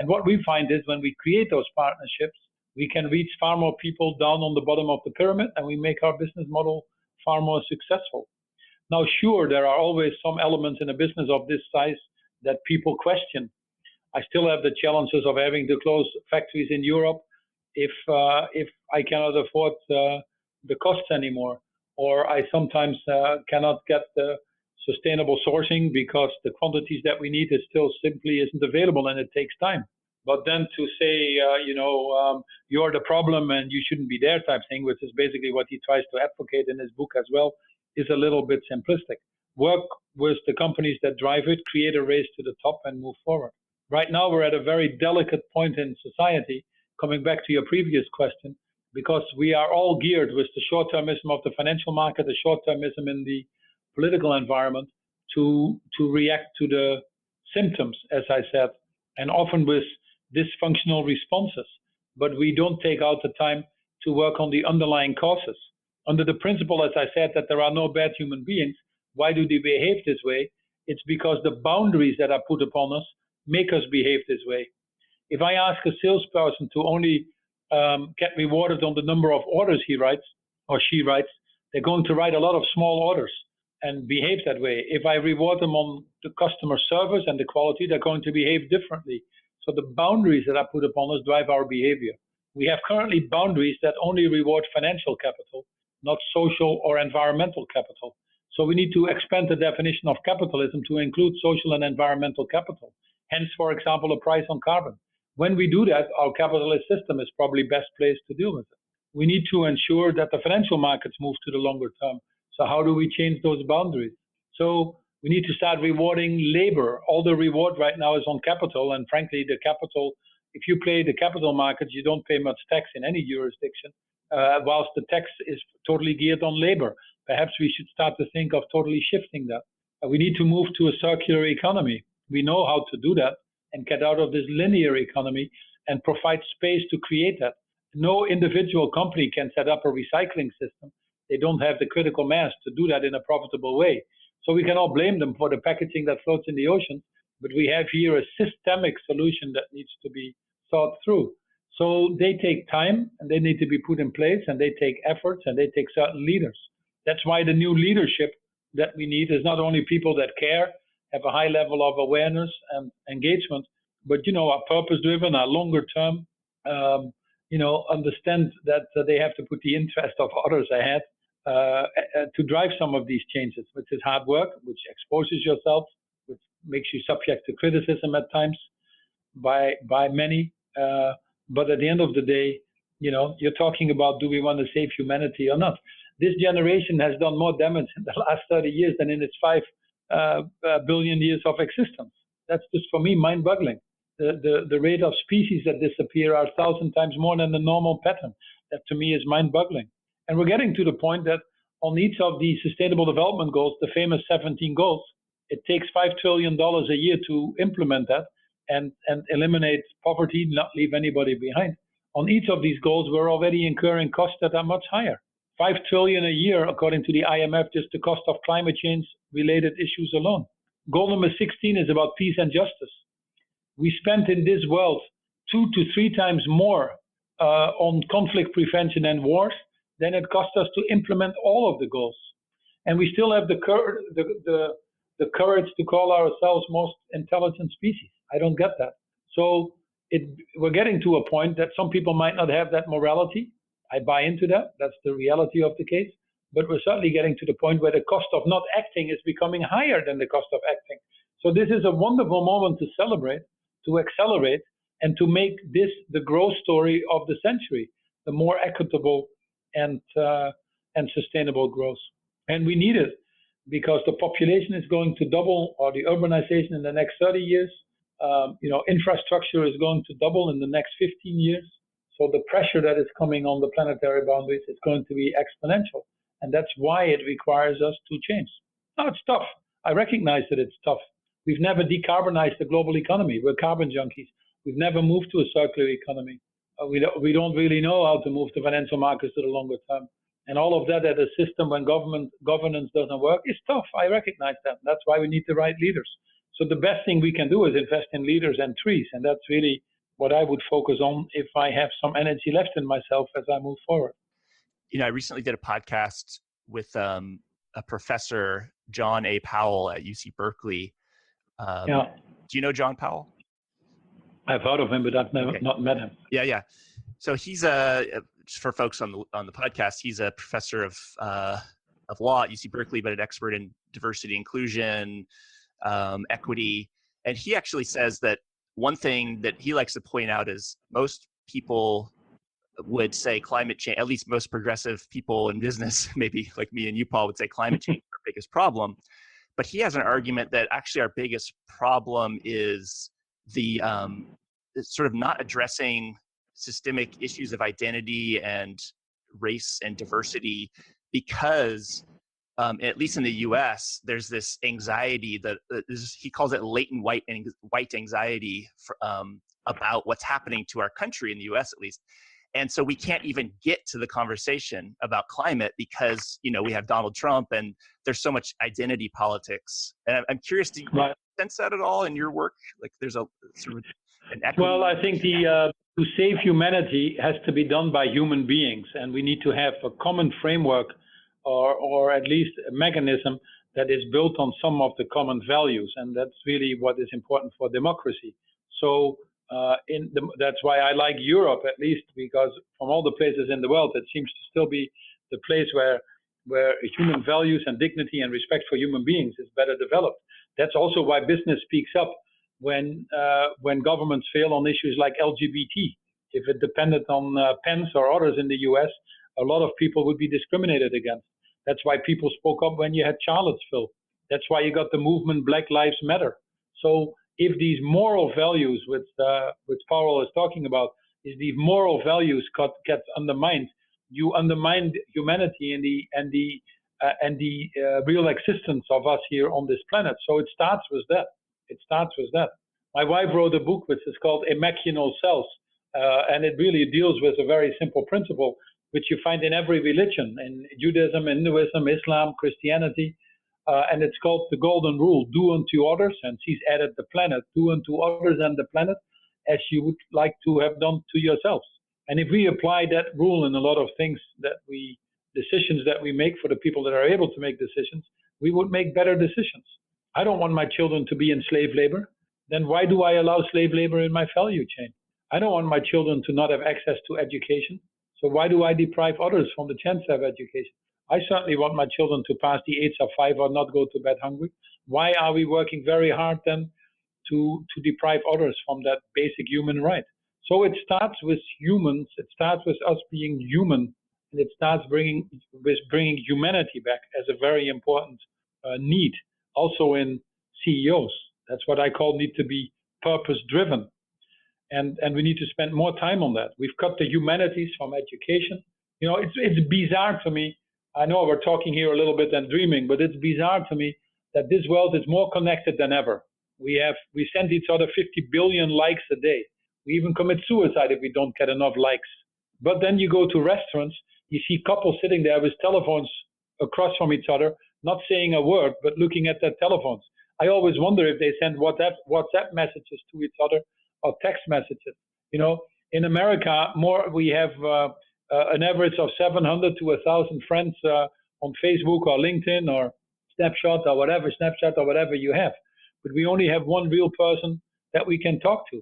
And what we find is when we create those partnerships, we can reach far more people down on the bottom of the pyramid, and we make our business model far more successful. Now, sure, there are always some elements in a business of this size that people question. I still have the challenges of having to close factories in Europe if I cannot afford the costs anymore, or I sometimes cannot get the sustainable sourcing because the quantities that we need is still simply isn't available, and it takes time. But then to say, you're the problem and you shouldn't be there type thing, which is basically what he tries to advocate in his book as well, is a little bit simplistic. Work with the companies that drive it, create a race to the top, and move forward. Right now, we're at a very delicate point in society, coming back to your previous question, because we are all geared with the short-termism of the financial market, the short-termism in the political environment to react to the symptoms, as I said, and often with dysfunctional responses. But we don't take out the time to work on the underlying causes. Under the principle, as I said, that there are no bad human beings, why do they behave this way? It's because the boundaries that are put upon us make us behave this way. If I ask a salesperson to only get rewarded on the number of orders he writes or she writes, they're going to write a lot of small orders and behave that way. If I reward them on the customer service and the quality, they're going to behave differently. So the boundaries that are put upon us drive our behavior. We have currently boundaries that only reward financial capital, not social or environmental capital. So we need to expand the definition of capitalism to include social and environmental capital. Hence, for example, a price on carbon. When we do that, our capitalist system is probably best placed to deal with it. We need to ensure that the financial markets move to the longer term. So how do we change those boundaries? So we need to start rewarding labor. All the reward right now is on capital, and frankly, the capital, if you play the capital markets, you don't pay much tax in any jurisdiction, whilst the tax is totally geared on labor. Perhaps we should start to think of totally shifting that. We need to move to a circular economy. We know how to do that and get out of this linear economy and provide space to create that. No individual company can set up a recycling system. They don't have the critical mass to do that in a profitable way. So we cannot blame them for the packaging that floats in the ocean, but we have here a systemic solution that needs to be thought through. So they take time and they need to be put in place, and they take efforts and they take certain leaders. That's why the new leadership that we need is not only people that care, have a high level of awareness and engagement, but are purpose-driven, are longer term, understand that they have to put the interest of others ahead to drive some of these changes, which is hard work, which exposes yourself, which makes you subject to criticism at times by many. But at the end of the day, you're talking about, do we want to save humanity or not? This generation has done more damage in the last 30 years than in its 5 billion years of existence. That's just, for me, mind-boggling. The rate of species that disappear are 1,000 times more than the normal pattern. That, to me, is mind-boggling. And we're getting to the point that on each of the Sustainable Development Goals, the famous 17 goals, it takes $5 trillion a year to implement that and eliminate poverty, not leave anybody behind. On each of these goals, we're already incurring costs that are much higher. $5 trillion a year, according to the IMF, just the cost of climate change-related issues alone. Goal number 16 is about peace and justice. We spent in this world 2 to 3 times more on conflict prevention and wars than it cost us to implement all of the goals. And we still have the courage to call ourselves most intelligent species. I don't get that. So we're getting to a point that some people might not have that morality. I buy into that. That's the reality of the case. But we're certainly getting to the point where the cost of not acting is becoming higher than the cost of acting. So this is a wonderful moment to celebrate, to accelerate, and to make this the growth story of the century, the more equitable and sustainable growth. And we need it because the population is going to double, or the urbanization in the next 30 years. Infrastructure is going to double in the next 15 years. So the pressure that is coming on the planetary boundaries is going to be exponential. And that's why it requires us to change. Now, it's tough. I recognize that it's tough. We've never decarbonized the global economy. We're carbon junkies. We've never moved to a circular economy. We don't really know how to move the financial markets to the longer term. And all of that at a system when governance doesn't work is tough. I recognize that. That's why we need the right leaders. So the best thing we can do is invest in leaders and trees. And that's really what I would focus on if I have some energy left in myself as I move forward. I recently did a podcast with a professor, John A. Powell at UC Berkeley. Do you know John Powell? I've heard of him, but I've not met him. Yeah. So he's for folks on the podcast, he's a professor of law at UC Berkeley, but an expert in diversity, inclusion, equity. And he actually says that one thing that he likes to point out is most people would say climate change, at least most progressive people in business, maybe like me and you, Paul, would say climate change is our biggest problem. But he has an argument that actually our biggest problem is the sort of not addressing systemic issues of identity and race and diversity, because at least in the U.S., there's this anxiety that he calls it latent white anxiety about what's happening to our country in the U.S. at least. And so we can't even get to the conversation about climate because, we have Donald Trump and there's so much identity politics. And I'm curious, do you sense that at all in your work? Like there's a sort of an equity? Well, I think to save humanity has to be done by human beings, and we need to have a common framework or at least a mechanism that is built on some of the common values. And that's really what is important for democracy. So that's why I like Europe, at least, because from all the places in the world, it seems to still be the place where human values and dignity and respect for human beings is better developed. That's also why business speaks up when governments fail on issues like LGBT. If it depended on Pence or others in the US, a lot of people would be discriminated against. That's why people spoke up when you had Charlottesville. That's why you got the movement Black Lives Matter. So if these moral values, which Powell is talking about, if these moral values get undermined, you undermine humanity and the real existence of us here on this planet. So it starts with that. My wife wrote a book which is called Imaginal Cells, and it really deals with a very simple principle, which you find in every religion, in Judaism, Hinduism, Islam, Christianity, and it's called the Golden Rule: do unto others, and she's added the planet, do unto others and the planet as you would like to have done to yourselves. And if we apply that rule in a lot of things decisions that we make for the people that are able to make decisions, we would make better decisions. I don't want my children to be in slave labor. Then why do I allow slave labor in my value chain? I don't want my children to not have access to education. So why do I deprive others from the chance to have education? I certainly want my children to pass the age of 5 or not go to bed hungry. Why are we working very hard then to deprive others from that basic human right? So it starts with humans. It starts with us being human, and it starts bringing humanity back as a very important need. Also in CEOs, that's what I call need to be purpose-driven. And we need to spend more time on that. We've cut the humanities from education. It's bizarre to me. I know we're talking here a little bit and dreaming, but it's bizarre to me that this world is more connected than ever. We send each other 50 billion likes a day. We even commit suicide if we don't get enough likes. But then you go to restaurants, you see couples sitting there with telephones across from each other, not saying a word, but looking at their telephones. I always wonder if they send WhatsApp messages to each other or text messages. In America, we have an average of 700 to 1,000 friends on Facebook or LinkedIn or Snapchat or whatever you have. But we only have one real person that we can talk to.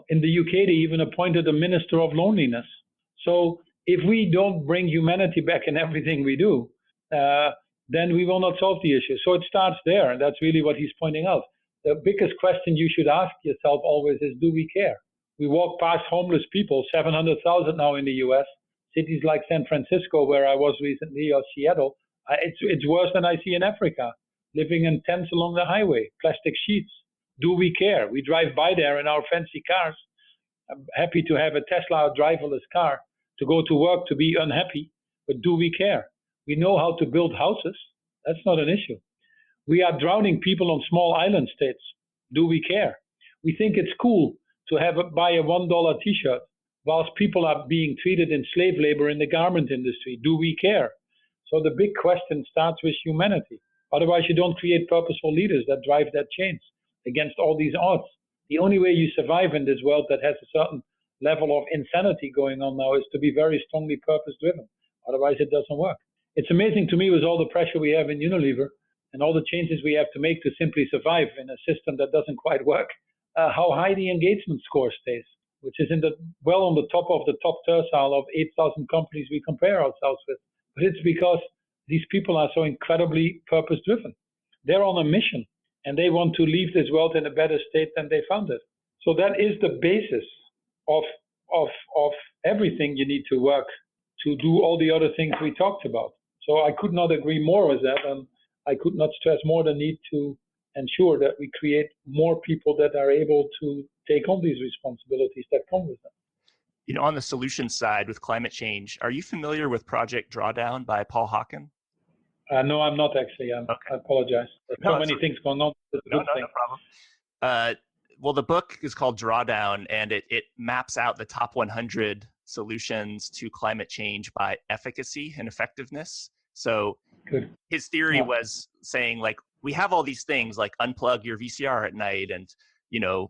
In the UK, they even appointed a minister of loneliness. So if we don't bring humanity back in everything we do, then we will not solve the issue. So it starts there, and that's really what he's pointing out. The biggest question you should ask yourself always is, do we care? We walk past homeless people, 700,000 now in the US. Cities like San Francisco, where I was recently, or Seattle, it's worse than I see in Africa. Living in tents along the highway, plastic sheets. Do we care? We drive by there in our fancy cars. I'm happy to have a Tesla or driverless car, to go to work, to be unhappy. But do we care? We know how to build houses. That's not an issue. We are drowning people on small island states. Do we care? We think it's cool to buy a $1 t-shirt whilst people are being treated in slave labor in the garment industry. Do we care? So the big question starts with humanity. Otherwise, you don't create purposeful leaders that drive that change against all these odds. The only way you survive in this world that has a certain level of insanity going on now is to be very strongly purpose-driven. Otherwise, it doesn't work. It's amazing to me, with all the pressure we have in Unilever and all the changes we have to make to simply survive in a system that doesn't quite work, how high the engagement score stays, which is on the top of the top tercile of 8,000 companies we compare ourselves with. But it's because these people are so incredibly purpose-driven. They're on a mission, and they want to leave this world in a better state than they found it. So that is the basis of everything you need to work to do all the other things we talked about. So I could not agree more with that, and I could not stress more the need to ensure that we create more people that are able to take on these responsibilities that come with them. On the solution side with climate change, are you familiar with Project Drawdown by Paul Hawken? No, I'm not actually. Okay. I apologize. There's so many things going on. No problem. Well, the book is called Drawdown, and it maps out the top 100 solutions to climate change by efficacy and effectiveness. So Good. his theory was saying, like, we have all these things like unplug your VCR at night and,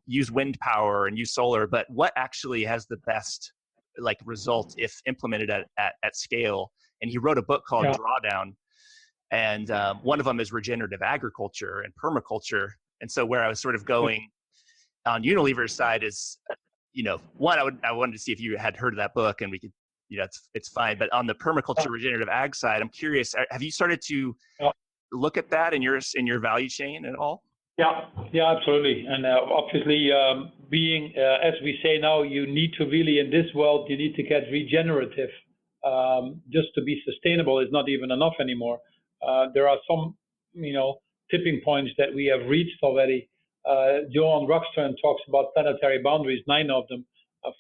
use wind power and use solar, but what actually has the best like result if implemented at scale? And he wrote a book called Drawdown. And one of them is regenerative agriculture and permaculture. And so where I was sort of going on Unilever's side is, one, I wanted to see if you had heard of that book, and we could, it's fine. But on the permaculture regenerative ag side, I'm curious, have you started to look at that in your value chain at all? Yeah, absolutely. And obviously, being, as we say now, you need to really, in this world, you need to get regenerative. Just to be sustainable is not even enough anymore. There are some, tipping points that we have reached already. Johan Rockström talks about planetary boundaries, 9 of them.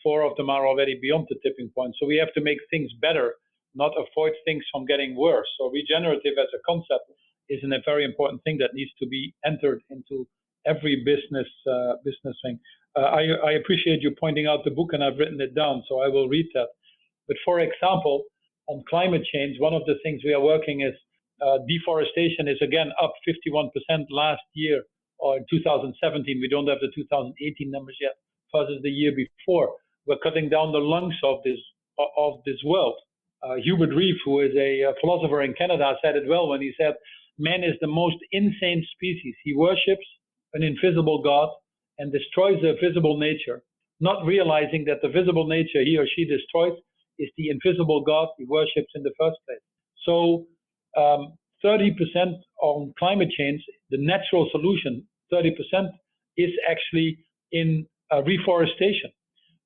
4 of them are already beyond the tipping point. So we have to make things better, not avoid things from getting worse. So regenerative as a concept is a very important thing that needs to be entered into every business thing. I appreciate you pointing out the book, and I've written it down, so I will read that. But for example, on climate change, one of the things we are working is deforestation is again up 51% last year, or in 2017. We don't have the 2018 numbers yet, versus the year before. We're cutting down the lungs of this world. Hubert Reeve, who is a philosopher in Canada, said it well when he said, "Man is the most insane species. He worships an invisible God and destroys the visible nature, not realizing that the visible nature he or she destroys is the invisible God he worships in the first place." So 30% on climate change, the natural solution, 30% is actually in reforestation,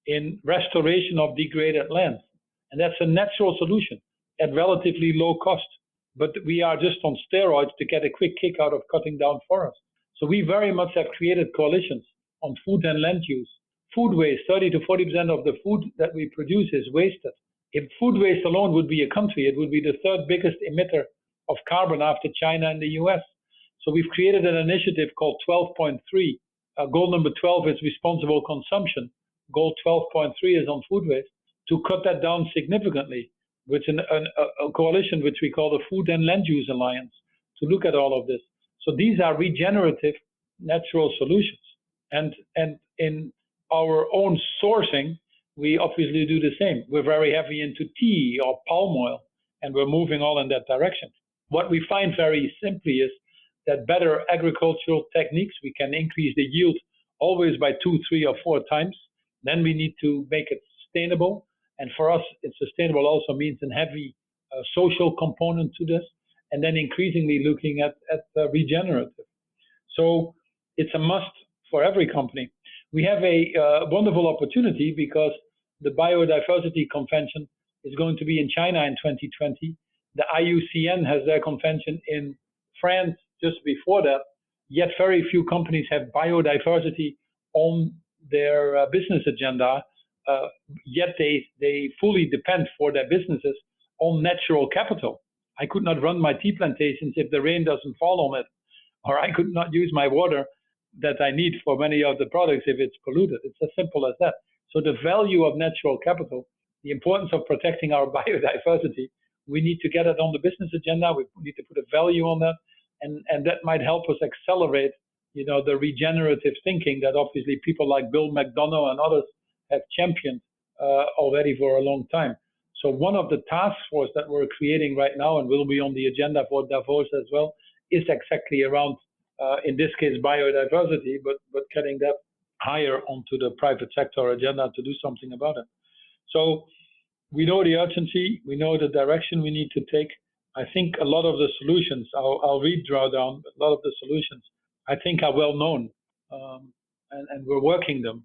in restoration of degraded lands. And that's a natural solution at relatively low cost. But we are just on steroids to get a quick kick out of cutting down forests. So we very much have created coalitions on food and land use. Food waste, 30 to 40% of the food that we produce is wasted. If food waste alone would be a country, it would be the 3rd biggest emitter of carbon after China and the US. So we've created an initiative called 12.3. Goal number 12 is responsible consumption. Goal 12.3 is on food waste, to cut that down significantly, with a coalition which we call the Food and Land Use Alliance, to look at all of this. So these are regenerative natural solutions. And in our own sourcing, we obviously do the same. We're very heavy into tea or palm oil, and we're moving all in that direction. What we find very simply is that better agricultural techniques, we can increase the yield always by 2, 3, or 4 times. Then we need to make it sustainable. And for us, it's sustainable also means a heavy social component to this, and then increasingly looking at regenerative. So it's a must for every company. We have a wonderful opportunity because the Biodiversity Convention is going to be in China in 2020. The IUCN has their convention in France just before that, yet very few companies have biodiversity on their business agenda. Yet they fully depend for their businesses on natural capital. I could not run my tea plantations if the rain doesn't fall on it, or I could not use my water that I need for many of the products if it's polluted. It's as simple as that. So the value of natural capital, the importance of protecting our biodiversity, we need to get it on the business agenda. We need to put a value on that, and that might help us accelerate, the regenerative thinking that obviously people like Bill McDonough and others have championed already for a long time. So one of the task force that we're creating right now, and will be on the agenda for Davos as well, is exactly around, in this case, biodiversity, but getting that higher onto the private sector agenda to do something about it. So we know the urgency, we know the direction we need to take. I think a lot of the solutions, I'll read Drawdown, but a lot of the solutions I think are well known, and we're working them,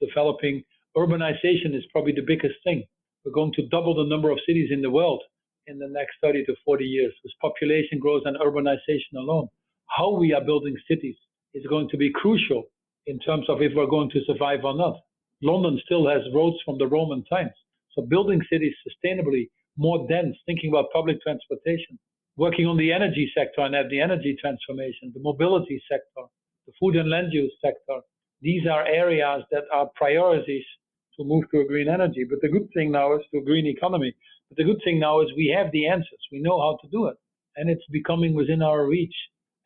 developing. Urbanization is probably the biggest thing. We're going to double the number of cities in the world in the next 30 to 40 years with population growth and urbanization alone. How we are building cities is going to be crucial in terms of if we're going to survive or not. London still has roads from the Roman times. So building cities sustainably, more dense, thinking about public transportation, working on the energy sector and at the energy transformation, the mobility sector, the food and land use sector. These are areas that are priorities to move to a green energy. But the good thing now is to a green economy. But the good thing now is we have the answers. We know how to do it. And it's becoming within our reach.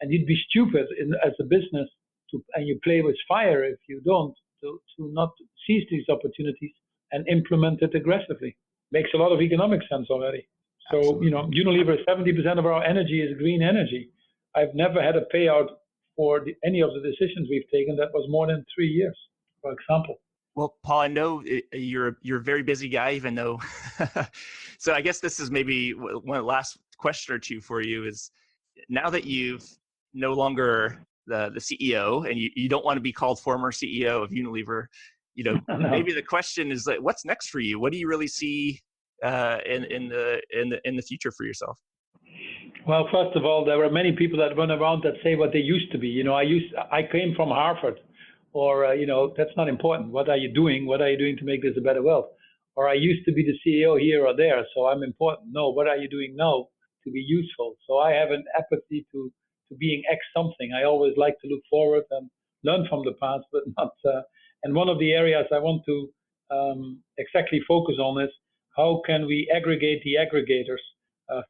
And you'd be stupid as a business and you play with fire if you don't, to not seize these opportunities and implement it aggressively. Makes a lot of economic sense already. So, Absolutely. Unilever, 70% of our energy is green energy. I've never had a payout for any of the decisions we've taken that was more than 3 years, for example. Well, Paul, I know you're a very busy guy, even though. So I guess this is maybe one last question or two for you is, now that you've no longer the CEO and you don't want to be called former CEO of Unilever, No. maybe the question is like, what's next for you? What do you really see in the future for yourself? Well, first of all, there were many people that run around that say what they used to be. I came from Harvard, or that's not important. What are you doing? What are you doing to make this a better world? Or I used to be the CEO here or there, so I'm important. No, what are you doing now to be useful? So I have an apathy to being X something. I always like to look forward and learn from the past, but not. And one of the areas I want to exactly focus on is how can we aggregate the aggregators?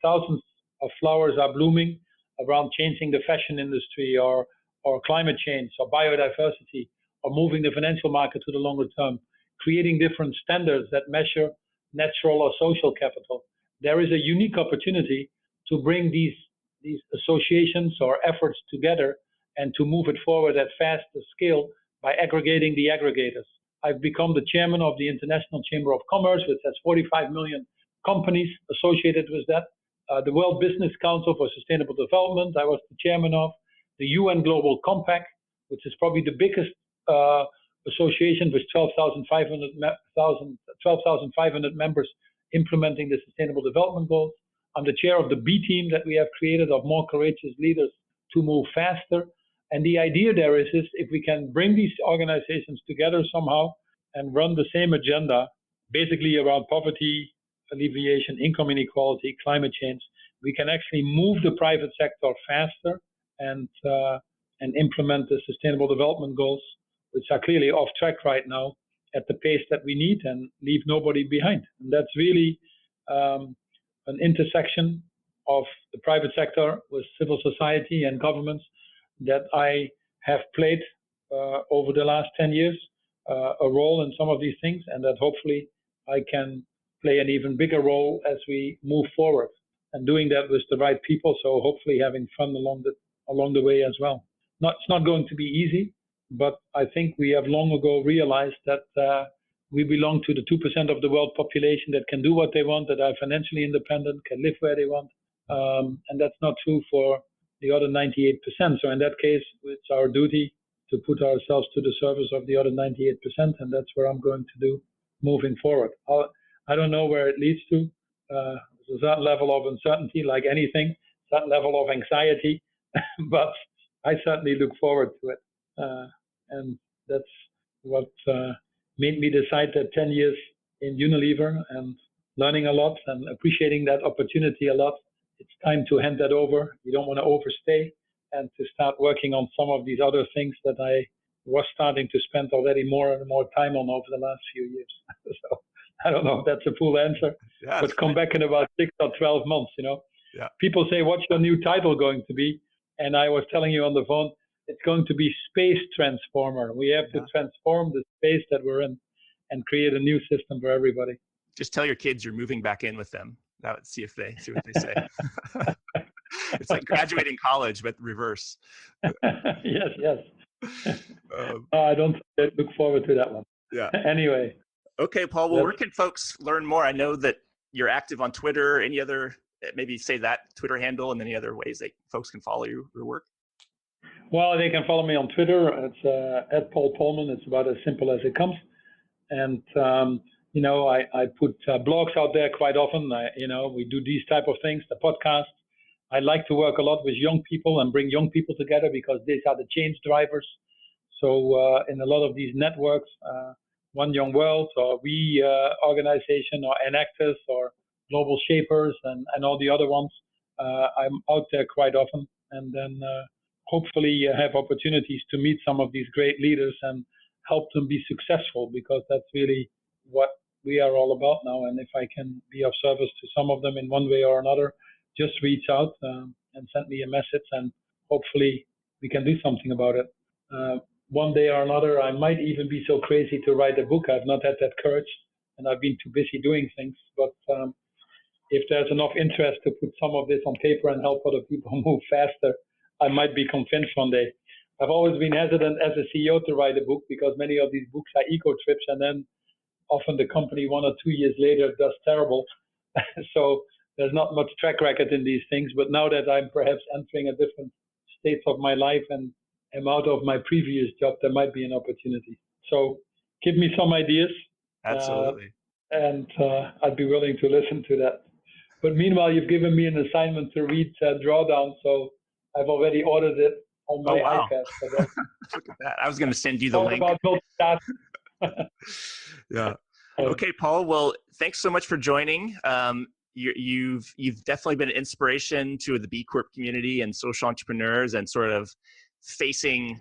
Thousands of flowers are blooming around changing the fashion industry or climate change or biodiversity or moving the financial market to the longer term, creating different standards that measure natural or social capital. There is a unique opportunity to bring these associations or efforts together and to move it forward at faster scale by aggregating the aggregators. I've become the chairman of the International Chamber of Commerce, which has 45 million companies associated with that. The World Business Council for Sustainable Development, I was the chairman of. The UN Global Compact, which is probably the biggest association with 12,500 members implementing the Sustainable Development Goals. I'm the chair of the B team that we have created of more courageous leaders to move faster. And the idea there is if we can bring these organizations together somehow and run the same agenda, basically around poverty alleviation, income inequality, climate change, we can actually move the private sector faster and implement the Sustainable Development Goals, which are clearly off track right now at the pace that we need and leave nobody behind. And that's really an intersection of the private sector with civil society and governments that I have played over the last 10 years, a role in some of these things, and that hopefully I can play an even bigger role as we move forward, and doing that with the right people. So hopefully having fun along the way as well. It's not going to be easy, but I think we have long ago realized that we belong to the 2% of the world population that can do what they want, that are financially independent, can live where they want, and that's not true for the other 98%. So in that case, it's our duty to put ourselves to the service of the other 98%, and that's what I'm going to do moving forward. I don't know where it leads to. There's a certain level of uncertainty, like anything, certain level of anxiety, but I certainly look forward to it. And that's what made me decide that 10 years in Unilever and learning a lot and appreciating that opportunity a lot, it's time to hand that over. You don't want to overstay and to start working on some of these other things that I was starting to spend already more and more time on over the last few years. So I don't know if that's a full answer, but come back in about 6 or 12 months, Yeah. People say, what's your new title going to be? And I was telling you on the phone, it's going to be Space Transformer. We have to transform the space that we're in and create a new system for everybody. Just tell your kids you're moving back in with them. That would see what they say. It's like graduating college, but reverse. Yes. I don't look forward to that one. Yeah. Anyway. Okay, Paul. Well, where can folks learn more? I know that you're active on Twitter. Any other, maybe say that Twitter handle, and any other ways that folks can follow your work? Well, they can follow me on Twitter. It's at Paul Polman. It's about as simple as it comes. And I put blogs out there quite often. We do these type of things, the podcast. I like to work a lot with young people and bring young people together because these are the change drivers. So in a lot of these networks, One Young World or We Organization or Enactors or Global Shapers and all the other ones, I'm out there quite often, and then hopefully have opportunities to meet some of these great leaders and help them be successful, because that's really what we are all about now. And if I can be of service to some of them in one way or another, just reach out and send me a message, and hopefully we can do something about it. One day or another, I might even be so crazy to write a book. I've not had that courage, and I've been too busy doing things. But if there's enough interest to put some of this on paper and help other people move faster, I might be convinced one day. I've always been hesitant as a CEO to write a book, because many of these books are eco trips, and then often the company 1 or 2 years later does terrible. So there's not much track record in these things. But now that I'm perhaps entering a different state of my life and am out of my previous job, there might be an opportunity. So give me some ideas. Absolutely. And I'd be willing to listen to that. But meanwhile, you've given me an assignment to read Drawdown, so I've already ordered it on my iPad. So look at that. I was going to send you the link. About multitasking. Yeah. Okay, Paul. Well, thanks so much for joining. You've definitely been an inspiration to the B Corp community and social entrepreneurs, and sort of facing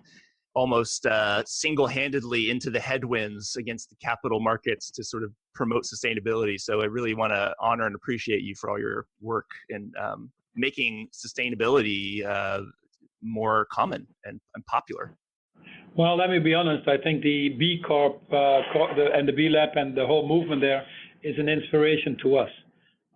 almost single-handedly into the headwinds against the capital markets to sort of promote sustainability. So I really want to honor and appreciate you for all your work in making sustainability more common and popular. Well, let me be honest. I think the B Corp and the B Lab and the whole movement there is an inspiration to us.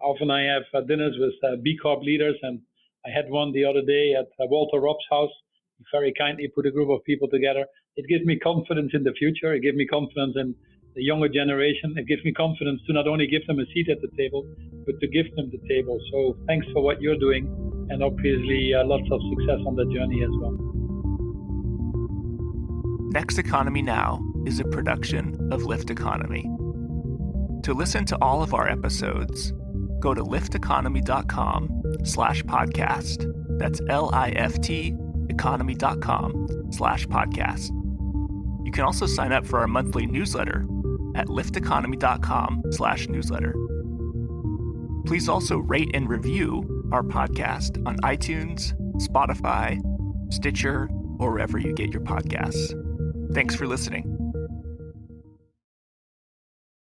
Often I have dinners with B Corp leaders, and I had one the other day at Walter Robb's house. He very kindly put a group of people together. It gives me confidence in the future. It gives me confidence in the younger generation. It gives me confidence to not only give them a seat at the table, but to give them the table. So thanks for what you're doing, and obviously lots of success on the journey as well. Next Economy Now is a production of Lift Economy. To listen to all of our episodes, go to lifteconomy.com/podcast. That's LIFT economy.com/podcast. You can also sign up for our monthly newsletter at lifteconomy.com/newsletter. Please also rate and review our podcast on iTunes, Spotify, Stitcher, or wherever you get your podcasts. Thanks for listening.